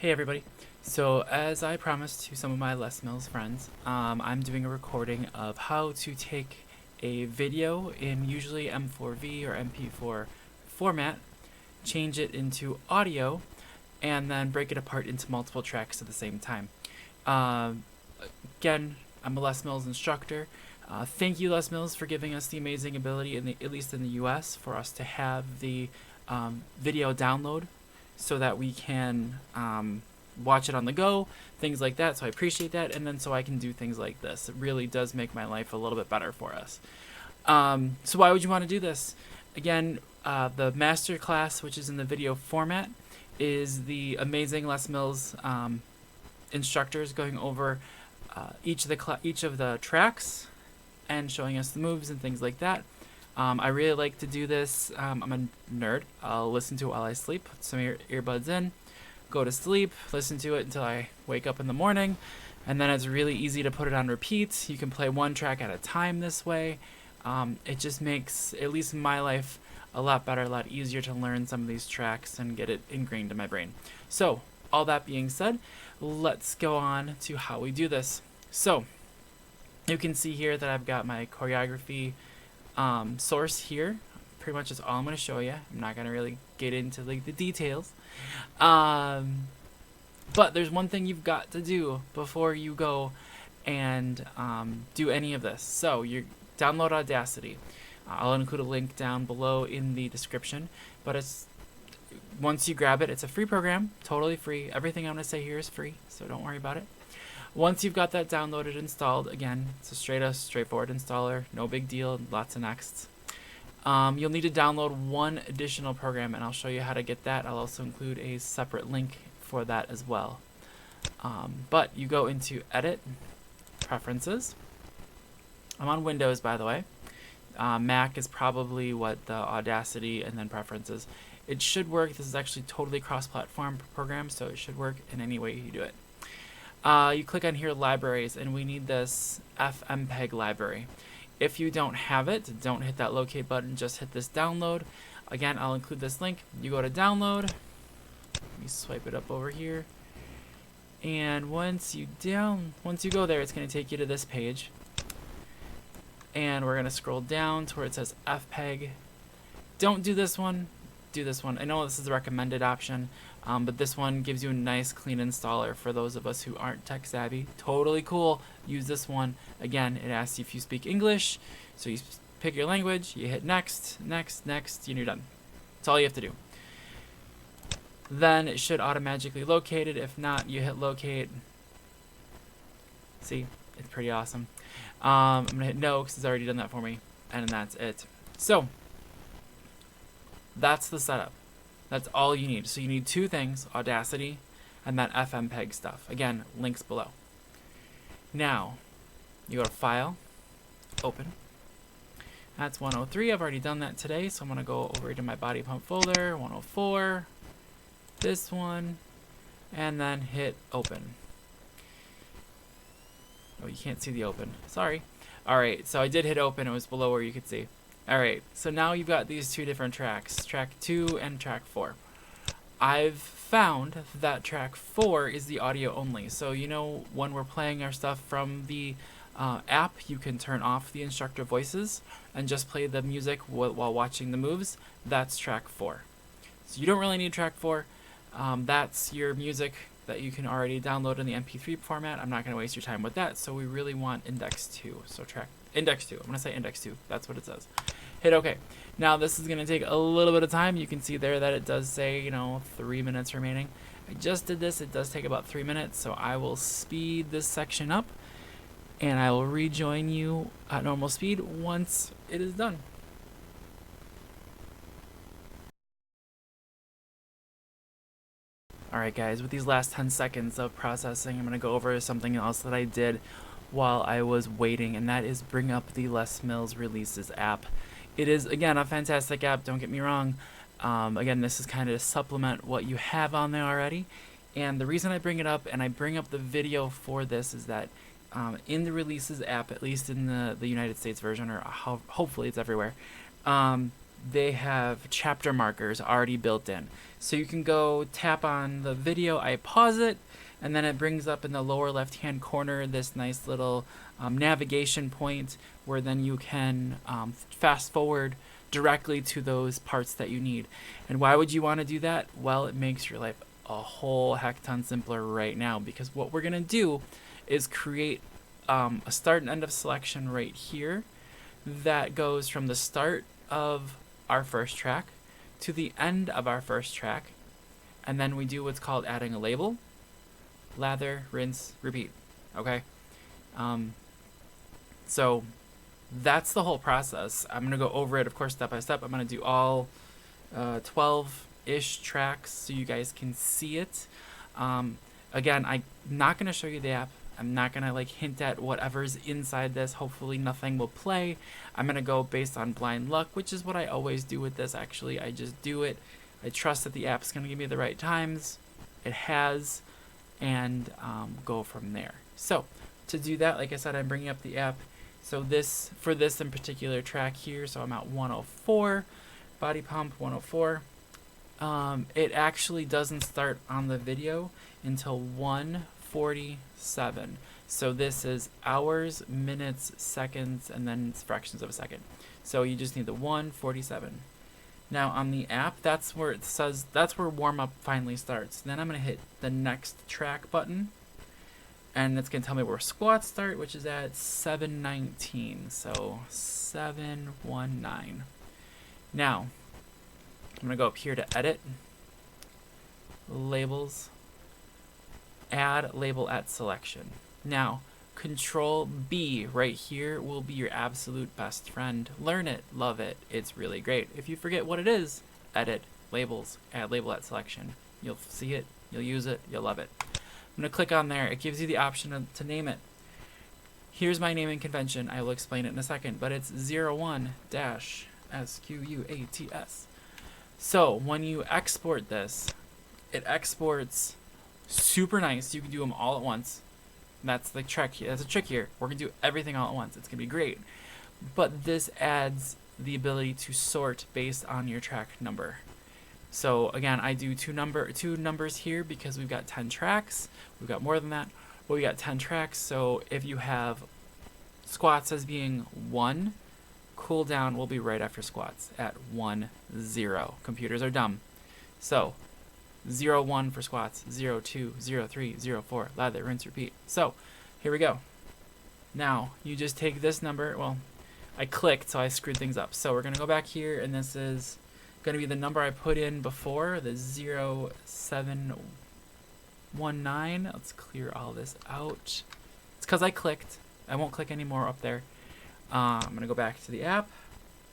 Hey everybody. So as I promised to some of my Les Mills friends, I'm doing a recording of how to take a video in usually M4V or MP4 format, change it into audio, and then break it apart into multiple tracks at the same time. Um, Again, I'm a Les Mills instructor. Thank you, Les Mills, for giving us the amazing ability, at least in the US, for us to have the video download so that we can watch it on the go, things like that. So I appreciate that. And then so I can do things like this. It really does make my life a little bit better for us. So why would you want to do this? Again, the master class, which is in the video format, is the amazing Les Mills instructors going over each of the tracks and showing us the moves and things like that. I really like to do this. I'm a nerd. I'll listen to it while I sleep, put some earbuds in, go to sleep, listen to it until I wake up in the morning, and then it's really easy to put it on repeat. You can play one track at a time this way. It just makes, at least in my life, a lot better, a lot easier to learn some of these tracks and get it ingrained in my brain. So, all that being said, let's go on to how we do this. So, you can see here that I've got my choreography source here. Pretty much is all I'm going to show you. I'm not going to really get into like the details. But there's one thing you've got to do before you go and do any of this. So you download Audacity. I'll include a link down below in the description. But it's once you grab it, it's a free program, totally free. Everything I'm going to say here is free, so don't worry about it. Once you've got that downloaded, installed, again, it's a straightforward installer, no big deal, lots of nexts. You'll need to download one additional program, and I'll show you how to get that. I'll also include a separate link for that as well. But you go into Edit, Preferences. I'm on Windows, by the way. Mac is probably what the Audacity and then Preferences. It should work. This is actually totally cross-platform program, so it should work in any way you do it. You click on here, Libraries, and we need this FMPEG library. If you don't have it, don't hit that locate button, just hit this download. Again, I'll include this link. You go to download. Let me swipe it up over here. And once you go there, it's going to take you to this page. And we're going to scroll down to where it says FPEG. Don't do this one. Do this one. I know this is the recommended option, but this one gives you a nice clean installer for those of us who aren't tech savvy. Totally cool. Use this one. Again, it asks you if you speak English, so you pick your language, you hit next, next, next, and you're done. That's all you have to do. Then it should automatically locate it. If not, you hit locate. See, it's pretty awesome. I'm gonna hit no because it's already done that for me, and that's it. So that's the setup. That's all you need. So you need two things, Audacity and that FMPEG stuff. Again, links below. Now, you go to File, Open. That's 103. I've already done that today, so I'm going to go over to my body pump folder, 104, this one, and then hit Open. Oh, you can't see the open. Sorry. Alright, so I did hit Open. It was below where you could see. Alright, so now you've got these two different tracks, track 2 and track 4. I've found that track 4 is the audio only. So you know when we're playing our stuff from the app, you can turn off the instructor voices and just play the music while watching the moves. That's track 4. So you don't really need track 4. That's your music that you can already download in the MP3 format. I'm not going to waste your time with that, so we really want index 2. So track index 2. I'm going to say index 2. That's what it says. Hit OK. Now this is going to take a little bit of time. You can see there that it does say, 3 minutes remaining. I just did this. It does take about 3 minutes, so I will speed this section up, and I will rejoin you at normal speed once it is done. Alright guys, with these last 10 seconds of processing, I'm going to go over something else that I did while I was waiting, and that is bring up the Les Mills Releases app. It is, again, a fantastic app, don't get me wrong. Again, this is kind of to supplement what you have on there already. And the reason I bring it up, and I bring up the video for this, is that in the Releases app, at least in the United States version, or hopefully it's everywhere, they have chapter markers already built in. So you can go tap on the video, I pause it, and then it brings up in the lower left hand corner this nice little navigation point where then you can fast forward directly to those parts that you need. And why would you want to do that? Well, it makes your life a whole heck ton simpler right now, because what we're going to do is create a start and end of selection right here that goes from the start of our first track to the end of our first track, and then we do what's called adding a label, lather, rinse, repeat. Okay, so that's the whole process. I'm gonna go over it, of course, step by step. I'm gonna do all 12-ish tracks so you guys can see it. Again, I'm not gonna show you the app. I'm not gonna like hint at whatever's inside this. Hopefully nothing will play. I'm gonna go based on blind luck, which is what I always do with this. Actually, I just do it. I trust that the app's gonna give me the right times. It has, and go from there. So to do that, like I said, I'm bringing up the app. So this, for this in particular track here, so I'm at 104, body pump 104. It actually doesn't start on the video until 1:47. So this is hours, minutes, seconds, and then it's fractions of a second. So you just need the 1:47. Now on the app, that's where it says, that's where warm up finally starts. Then I'm gonna hit the next track button, and it's gonna tell me where squats start, which is at 7:19. So 7:19. Now I'm gonna go up here to edit, labels, add label at selection. Now Control B right here will be your absolute best friend. Learn it, love it, it's really great. If you forget what it is, edit, labels, add label at selection. You'll see it, you'll use it, you'll love it. I'm gonna click on there. It gives you the option to name it. Here's my naming convention. I will explain it in a second, but it's 01-SQUATS. So when you export this, it exports super nice. You can do them all at once. That's the trick. That's a trick here. We're gonna do everything all at once. It's gonna be great. But this adds the ability to sort based on your track number. So again, I do two numbers here because we've got 10 tracks. We've got more than that, but we got 10 tracks. So if you have squats as being 1, cooldown will be right after squats at 1-0. Computers are dumb. So 0-1 for squats, 0-2, 0-3, 0-4, lather, rinse, repeat. So here we go. Now you just take this number. Well, I clicked, so I screwed things up. So we're gonna go back here, and this is gonna be the number I put in before, the 0719. Let's clear all this out. It's because I clicked. I won't click anymore up there. I'm gonna go back to the app,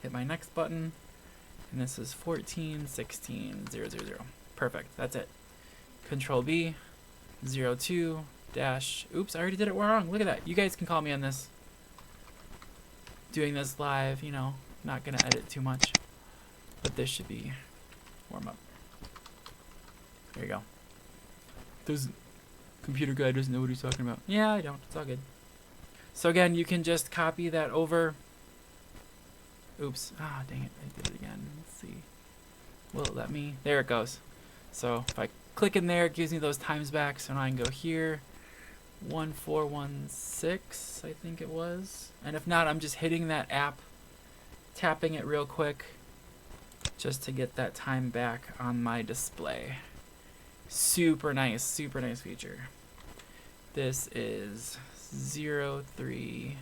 hit my next button, and this is 1416-000. Perfect, that's it. Control B, 02 dash, oops, I already did it wrong. Look at that. You guys can call me on this. Doing this live, you know, not gonna edit too much, but this should be warm up. There you go. This computer guy doesn't know what he's talking about. Yeah, I don't. It's all good. So again, you can just copy that over. Oops. Ah, dang it. I did it again. Let's see. Will it let me? There it goes. So if I click in there, it gives me those times back. So now I can go here. 1416, I think it was. And if not, I'm just hitting that app, tapping it real quick, just to get that time back on my display. Super nice feature. This is 03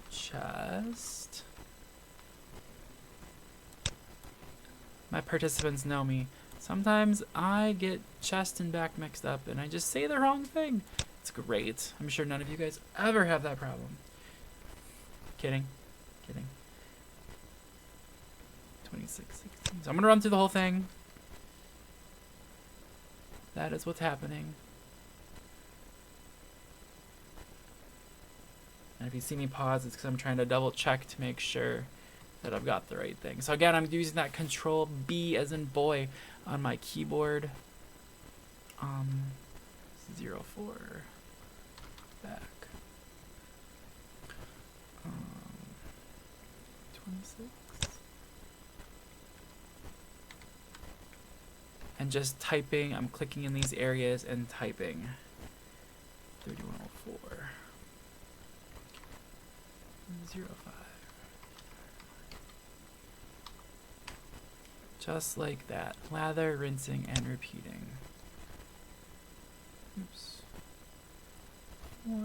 chest. My participants know me. Sometimes I get chest and back mixed up and I just say the wrong thing. It's great. I'm sure none of you guys ever have that problem. Kidding. 2616. So I'm gonna run through the whole thing. That is what's happening. And if you see me pause, it's because I'm trying to double check to make sure that I've got the right thing. So again, I'm using that Control B as in boy on my keyboard. 04 back. 26. and just typing. I'm clicking in these areas and typing 3104 05. Just like that. Lather, rinsing, and repeating. Oops. 4.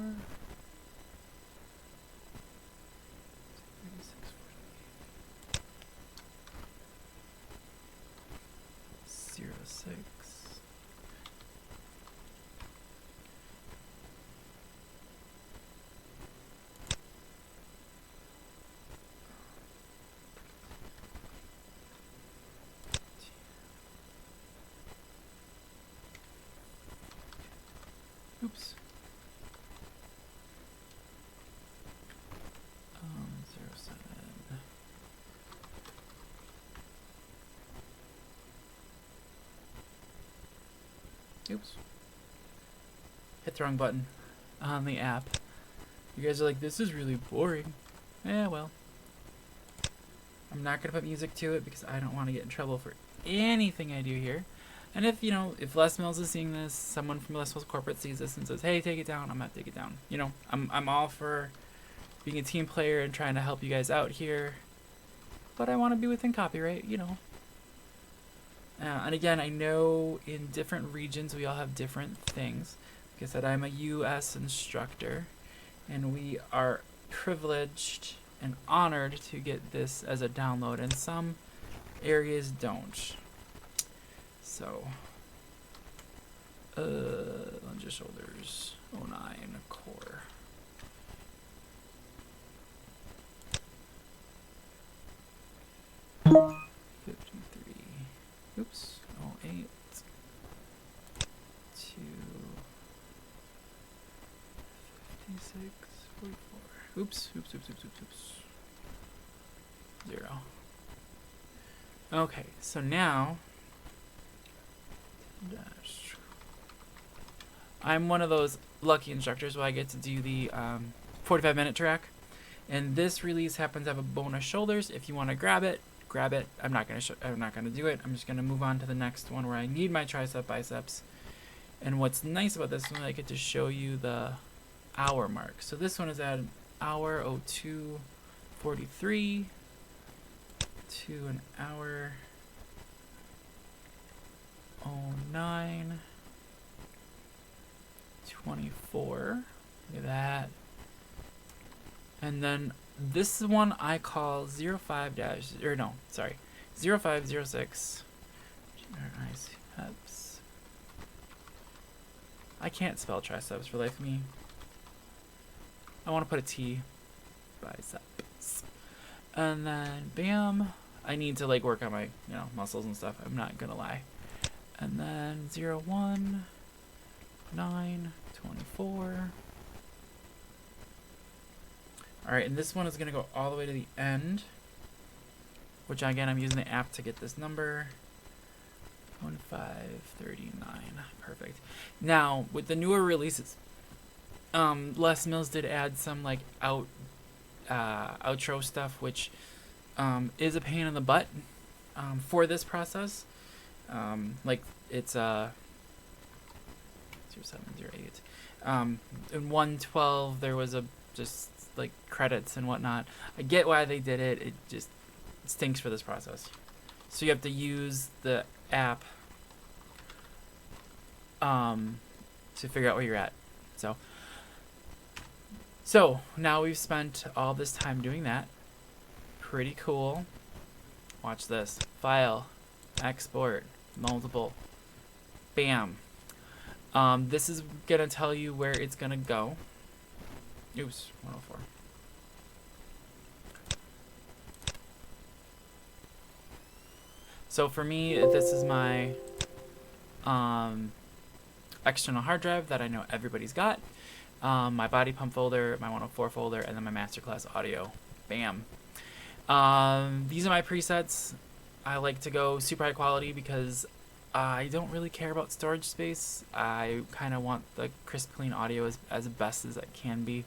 06. Oops. 07. Oops. Hit the wrong button on the app. You guys are like, this is really boring. Yeah, well. I'm not going to put music to it because I don't want to get in trouble for anything I do here. And if, you know, if Les Mills is seeing this, someone from Les Mills Corporate sees this and says, hey, take it down, I'm going to take it down. You know, I'm all for being a team player and trying to help you guys out here. But I want to be within copyright, you know. And again, I know in different regions we all have different things. Like I said, I'm a U.S. instructor, and we are privileged and honored to get this as a download, and some areas don't. So, lunges, shoulders, 09, core. Oops, 08, 2, 56, 44. Oops. 0. Okay, so now, dash. I'm one of those lucky instructors where I get to do the 45-minute track. And this release happens to have a bonus shoulders. If you want to grab it. I'm not gonna do it. I'm just gonna move on to the next one where I need my tricep biceps. And what's nice about this one, I get to show you the hour mark. So this one is at an hour 02:43 to an hour 09:24. Look at that. And then this one I call 0506. Triceps. I can't spell triceps for the life of me. I want to put a T. Biceps. And then bam. I need to like work on my muscles and stuff. I'm not gonna lie. And then 01:09:24. Alright, and this one is going to go all the way to the end, which again, I'm using the app to get this number. 1539. Perfect. Now, with the newer releases, Les Mills did add some like outro stuff, which is a pain in the butt for this process. Like it's 0708. In 112 there was a just like credits and whatnot. I get why they did it. It just stinks for this process. So you have to use the app to figure out where you're at. So now we've spent all this time doing that. Pretty cool. Watch this. File, export, multiple. Bam. This is gonna tell you where it's gonna go. Oops, 104. So for me, this is my external hard drive that I know everybody's got. My body pump folder, my 104 folder, and then my masterclass audio. Bam. These are my presets. I like to go super high quality because I don't really care about storage space. I kind of want the crisp, clean audio as best as it can be.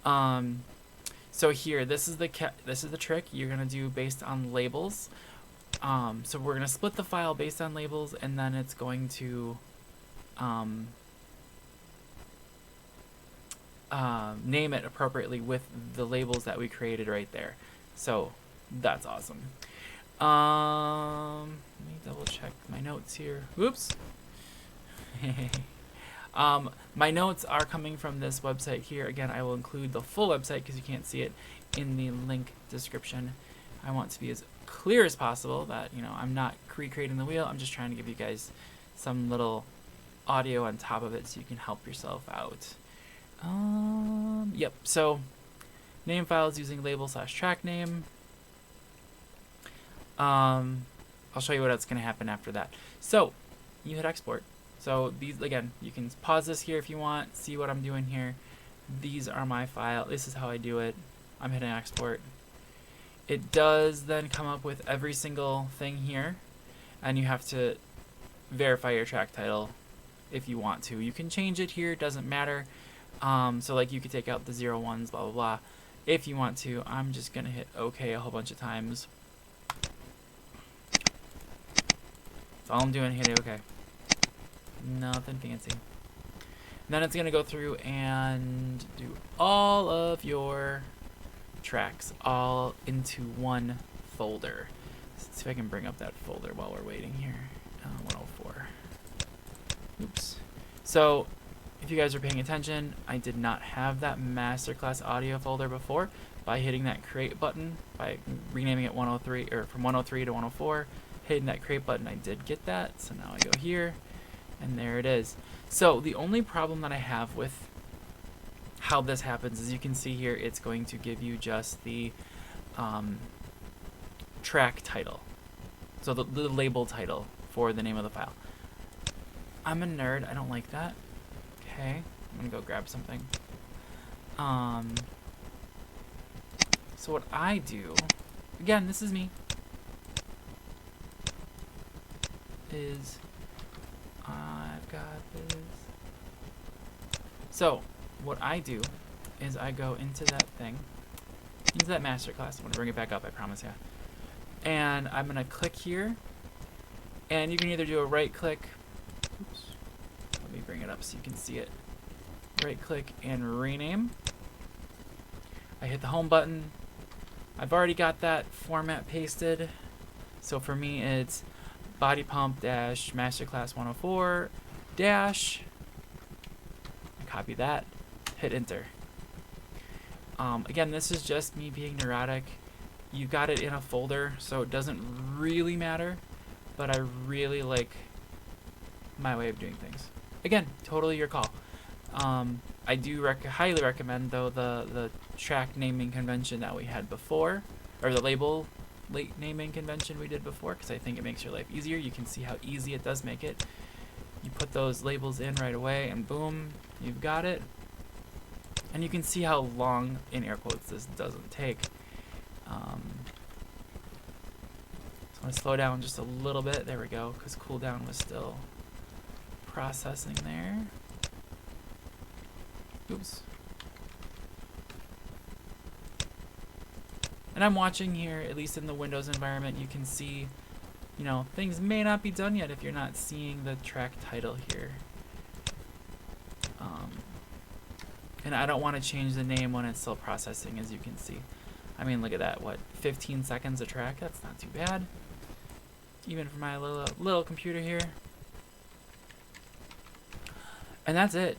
So here, this is the trick you're gonna do based on labels. So we're going to split the file based on labels, and then it's going to name it appropriately with the labels that we created right there. So that's awesome. Let me double check my notes here. Whoops. My notes are coming from this website here. Again, I will include the full website because you can't see it in the link description. I want to be as clear as possible that, you know, I'm not recreating the wheel. I'm just trying to give you guys some little audio on top of it so you can help yourself out. Yep, so name files using label/track name. I'll show you what's going to happen after that. So you hit export. So these, again, you can pause this here if you want, see what I'm doing here. These are my file. This is how I do it. I'm hitting export. It does then come up with every single thing here, and you have to verify your track title if you want to. You can change it here, it doesn't matter. So like you could take out the 0 1s, blah, blah, blah, if you want to. I'm just going to hit OK a whole bunch of times. That's all I'm doing, hit OK. Nothing fancy. And then it's going to go through and do all of your tracks all into one folder. Let's see if I can bring up that folder while we're waiting here. 104. Oops. So if you guys are paying attention, I did not have that masterclass audio folder before. By hitting that create button, by renaming it 103 or from 103 to 104, hitting that create button, I did get that. So now I go here, and there it is. So the only problem that I have with how this happens is you can see here it's going to give you just the track title, so the label title for the name of the file. I'm a nerd, I don't like that. Okay, I'm gonna go grab something. So what I do, again, this is me, is I've got this. So what I do is I go into that thing, into that masterclass. I'm gonna bring it back up, I promise you. And I'm gonna click here, and you can either do a right click. Oops. Let me bring it up so you can see it. Right click and rename. I hit the home button. I've already got that format pasted. So for me it's body pump dash masterclass 104 dash. Copy that. Hit enter. Again, this is just me being neurotic. You got it in a folder, so it doesn't really matter, but I really like my way of doing things. Again, totally your call. I do highly recommend, though, the track naming convention that we had before, or the label naming convention we did before, because I think it makes your life easier. You can see how easy it does make it. You put those labels in right away, and boom, you've got it. And you can see how long, in air quotes, this doesn't take. So I'm going to slow down just a little bit. There we go, because cooldown was still processing there. Oops. And I'm watching here, at least in the Windows environment, you can see, you know, things may not be done yet if you're not seeing the track title here. And I don't want to change the name when it's still processing, as you can see. I mean, look at that, what, 15 seconds a track? That's not too bad. Even for my little computer here. And that's it.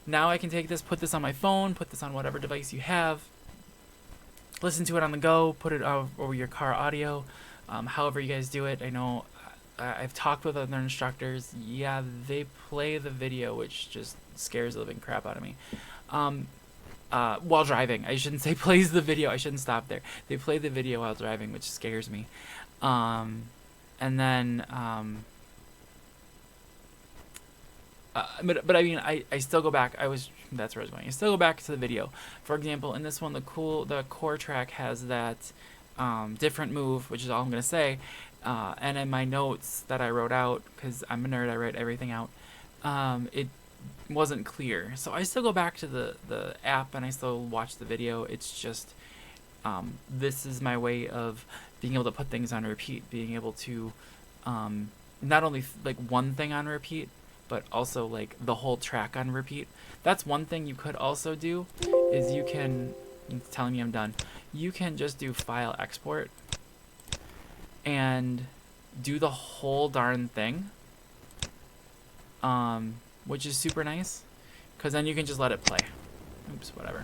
Now I can take this, put this on my phone, put this on whatever device you have, listen to it on the go, put it over your car audio, however you guys do it. I know I've talked with other instructors. Yeah, they play the video, which just scares the living crap out of me. While driving. I shouldn't say plays the video. I shouldn't stop there. They play the video while driving, which scares me. And then, but I mean, I still go back. That's where I was going. I still go back to the video. For example, in this one, the core track has that different move, which is all I'm going to say. And in my notes that I wrote out, because I'm a nerd, I write everything out, it wasn't clear. So I still go back to the app and I still watch the video. It's just, this is my way of being able to put things on repeat, being able to not only like one thing on repeat, but also like the whole track on repeat. That's one thing you could also do, is you can, it's telling me I'm done, you can just do file export and do the whole darn thing, which is super nice, because then you can just let it play. Oops, whatever.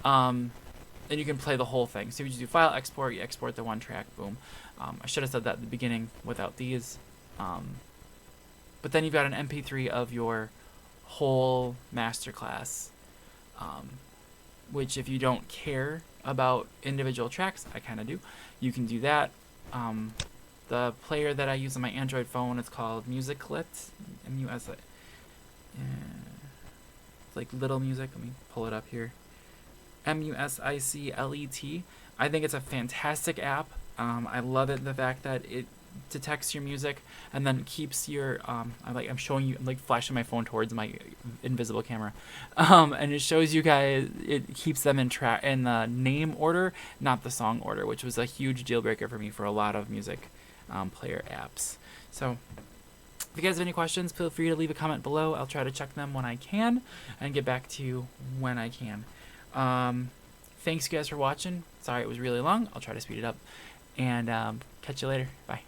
And you can play the whole thing. So you just do file export, you export the one track, boom. I should have said that at the beginning without these. But then you've got an MP3 of your whole masterclass, which if you don't care about individual tracks, I kind of do, you can do that. The player that I use on my Android phone is called Musiclet, M-U-S-I, it's like little music. Let me pull it up here. Musiclet. I think it's a fantastic app. I love it, the fact that it detects your music and then keeps your I'm showing you, I'm like flashing my phone towards my invisible camera, and it shows you guys, it keeps them in the name order, not the song order, which was a huge deal breaker for me for a lot of music player apps. So if you guys have any questions, feel free to leave a comment below. I'll try to check them when I can and get back to you when I can. Thanks you guys for watching. Sorry it was really long. I'll try to speed it up, and catch you later. Bye.